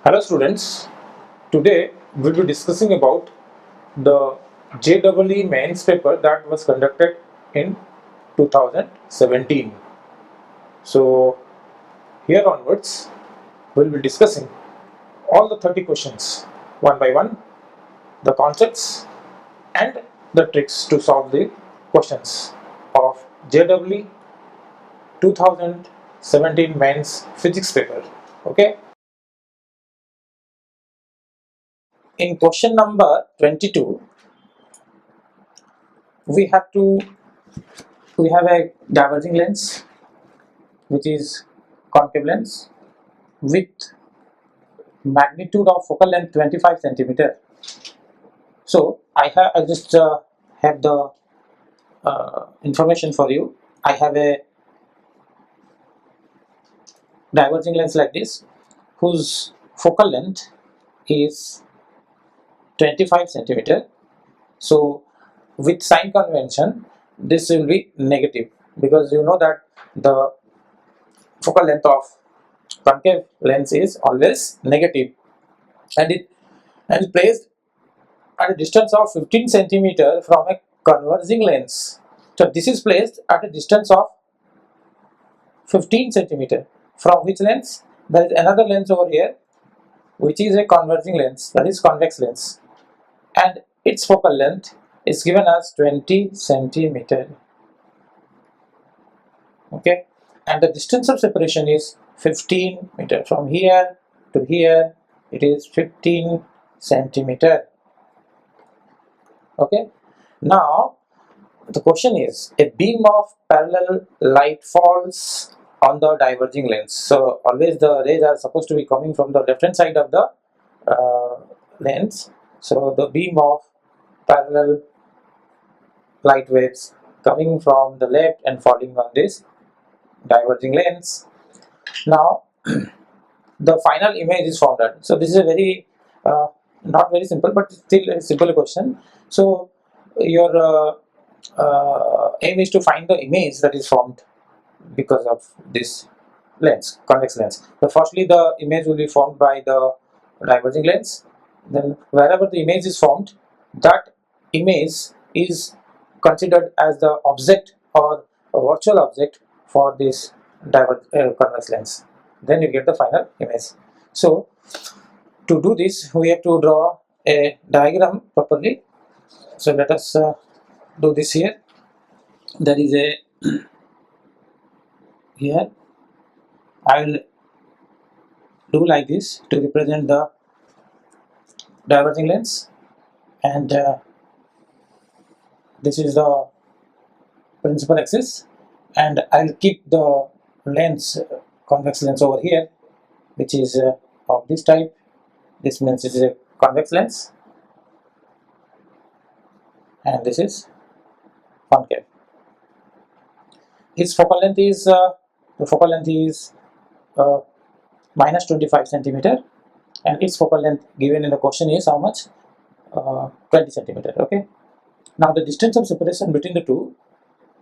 Hello students, today we'll be discussing about the JEE mains paper that was conducted in 2017. So here onwards we'll be discussing all the 30 questions one by one, the concepts and the tricks to solve the questions of JEE 2017 mains physics paper. Okay. In question number 22, we have to we have a diverging lens which is concave lens with magnitude of focal length 25 centimeter. So I just have the information for you. I have a diverging lens like this whose focal length is 25 centimeter. So with sign convention this will be negative, because you know that the focal length of concave lens is always negative, and it is placed at a distance of 15 centimeter from a converging lens. So this is placed at a distance of 15 centimeter from which lens? There is another lens over here which is a converging lens, that is convex lens, and its focal length is given as 20 centimeter. Okay, and the distance of separation is 15 meter. From here to here it is 15 centimeter. Okay, now the question is, a beam of parallel light falls on the diverging lens. So always the rays are supposed to be coming from the left hand side of the lens. So the beam of parallel light waves coming from the left and falling on this diverging lens. Now the final image is formed at. So this is a very not very simple but still a simple question. So your aim is to find the image that is formed because of this lens, convex lens. So firstly the image will be formed by the diverging lens. Then wherever the image is formed, that image is considered as the object or a virtual object for this convex lens. Then you get the final image. So to do this we have to draw a diagram properly. So let us do this here. There is a here I will do like this to represent the diverging lens, and this is the principal axis, and I will keep the lens convex lens over here, which is of this type. This means it is a convex lens, and this is concave. Its focal length is minus 25 centimeter, and its focal length given in the question is how much? 20 centimeter. Okay. Now the distance of separation between the two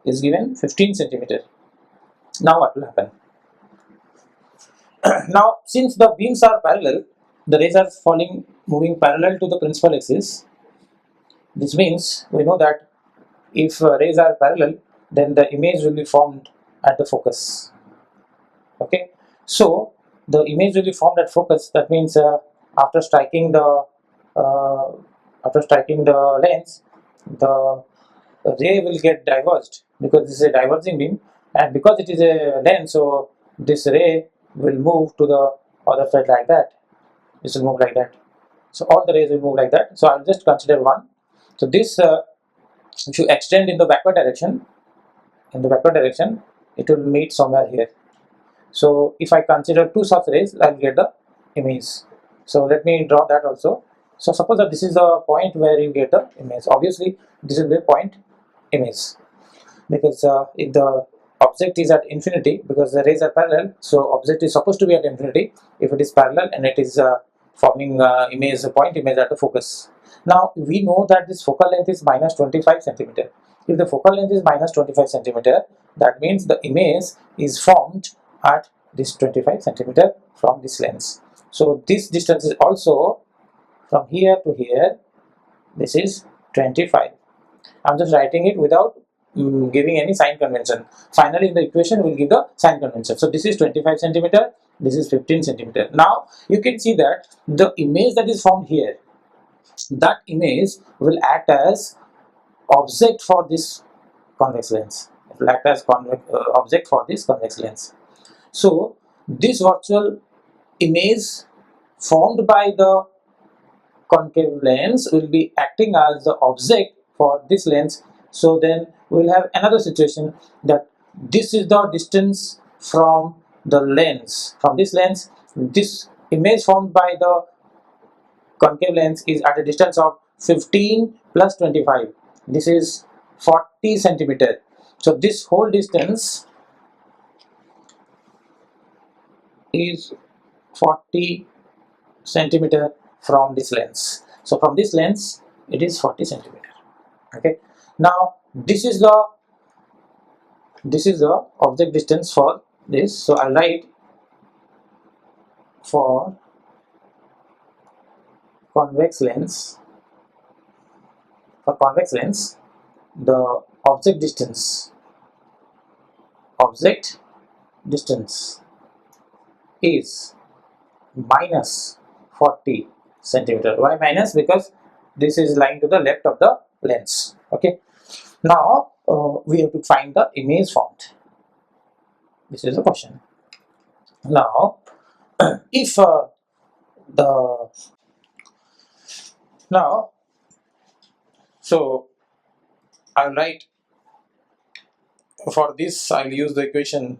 is given 15 centimeter. Now what will happen? Now since the beams are parallel, the rays are moving parallel to the principal axis. This means we know that if rays are parallel, then the image will be formed at the focus. Okay, so the image will be formed at focus. That means after striking the lens, the ray will get diverged, because this is a diverging beam, and because it is a lens, so this ray will move to the other side like that. This will move like that. So all the rays will move like that. So I'll just consider one. So this if you extend in the backward direction, it will meet somewhere here. So if I consider two such rays, I'll get the image. So let me draw that also. So suppose that this is the point where you get the image. Obviously this will be a point image, because if the object is at infinity, because the rays are parallel, so object is supposed to be at infinity if it is parallel, and it is forming image, point image at the focus. Now we know that this focal length is minus 25 centimeter. If the focal length is minus 25 centimeter, that means the image is formed at this 25 centimeter from this lens. So this distance is also from here to here, this is 25. I'm just writing it without giving any sign convention. Finally in the equation we'll give the sign convention. So this is 25 centimeter, this is 15 centimeter. Now you can see that the image that is formed here, that image will act as object for this convex lens. It will act as object for this convex lens. So this virtual image formed by the concave lens will be acting as the object for this lens. So then we will have another situation that this is the distance from the lens, from this lens. This image formed by the concave lens is at a distance of 15 plus 25. This is 40 centimeter. So this whole distance is 40 centimeter from this lens. So from this lens it is 40 centimeter. Okay, now this is the object distance for this. So I'll write for convex lens, the object distance is minus 40 centimeter. Why minus? Because this is lying to the left of the lens. Okay, now we have to find the image formed. This is the question. Now if the now so I'll write for this, I'll use the equation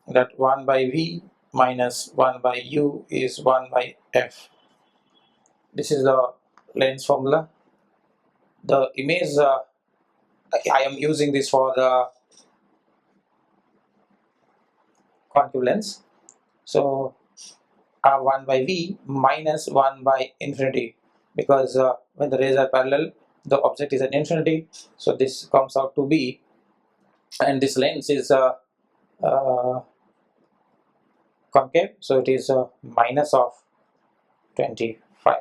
that 1 by v minus 1 by u is 1 by f. This is the lens formula. The image I am using this for the concave lens. So 1 by v minus 1 by infinity, because when the rays are parallel the object is at infinity, so this comes out to be, and this lens is concave, so it is minus of 25.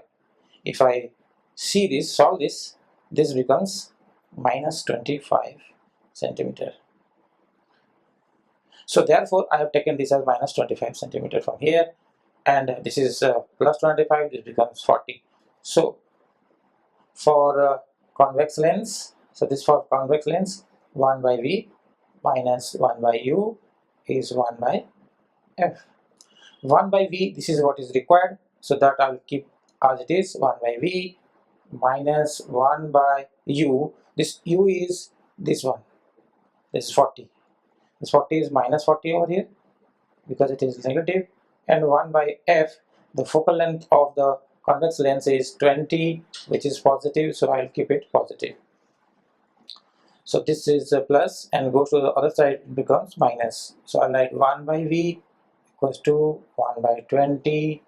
If I see this, solve this, this becomes minus 25 centimeter. So therefore I have taken this as minus 25 centimeter from here, and this is plus 25, this becomes 40. So for convex lens, so this for convex lens, 1 by v minus 1 by u is 1 by f. 1 by v, this is what is required, so that I will keep as it is, 1 by v minus 1 by u. This u is this one, this is 40. This 40 is minus 40 over here because it is negative, and 1 by f, the focal length of the convex lens is 20, which is positive, so I'll keep it positive. So this is a plus and goes to the other side, it becomes minus. So I'll write 1 by v equals to 1 by 20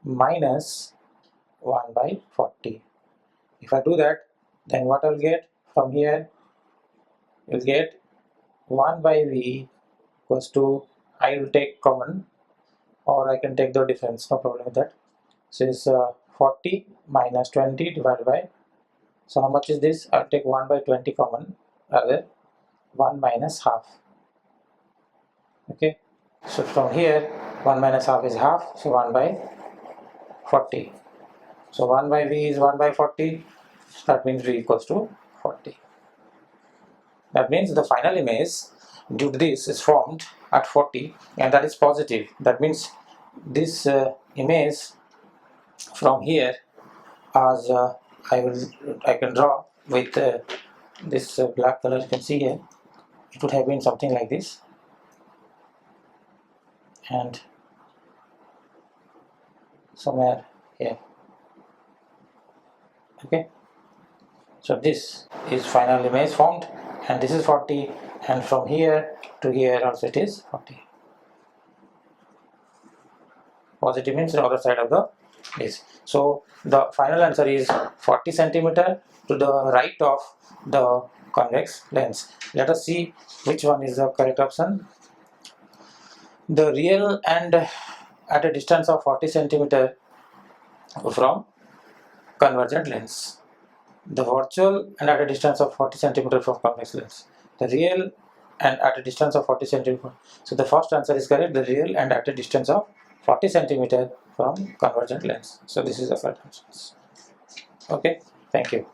minus 1 by 40. If I do that, then what I'll get from here, you'll get 1 by v equals to, I will take common, or I can take the difference, no problem with that. So it's 40 minus 20 divided by, so how much is this? I'll take 1 by 20 common, rather 1 minus half. Okay, so from here 1 minus half is half, so 1 by 40. So 1 by v is 1 by 40, that means v equals to 40. That means the final image due to this is formed at 40, and that is positive. That means this image from here, as I can draw with this black color, you can see here, it would have been something like this, and somewhere here. Okay, so this is final image formed, and this is 40, and from here to here also it is 40. Positive means the other side of the this. So the final answer is 40 centimeter to the right of the convex lens. Let us see which one is the correct option. The real and at a distance of 40 centimeter from convergent lens. The virtual and at a distance of 40 centimeter from convex lens. The real and at a distance of 40 centimeter. So the first answer is correct. The real and at a distance of 40 centimeter from convergent lens. So this is the correct answer. Okay. Thank you.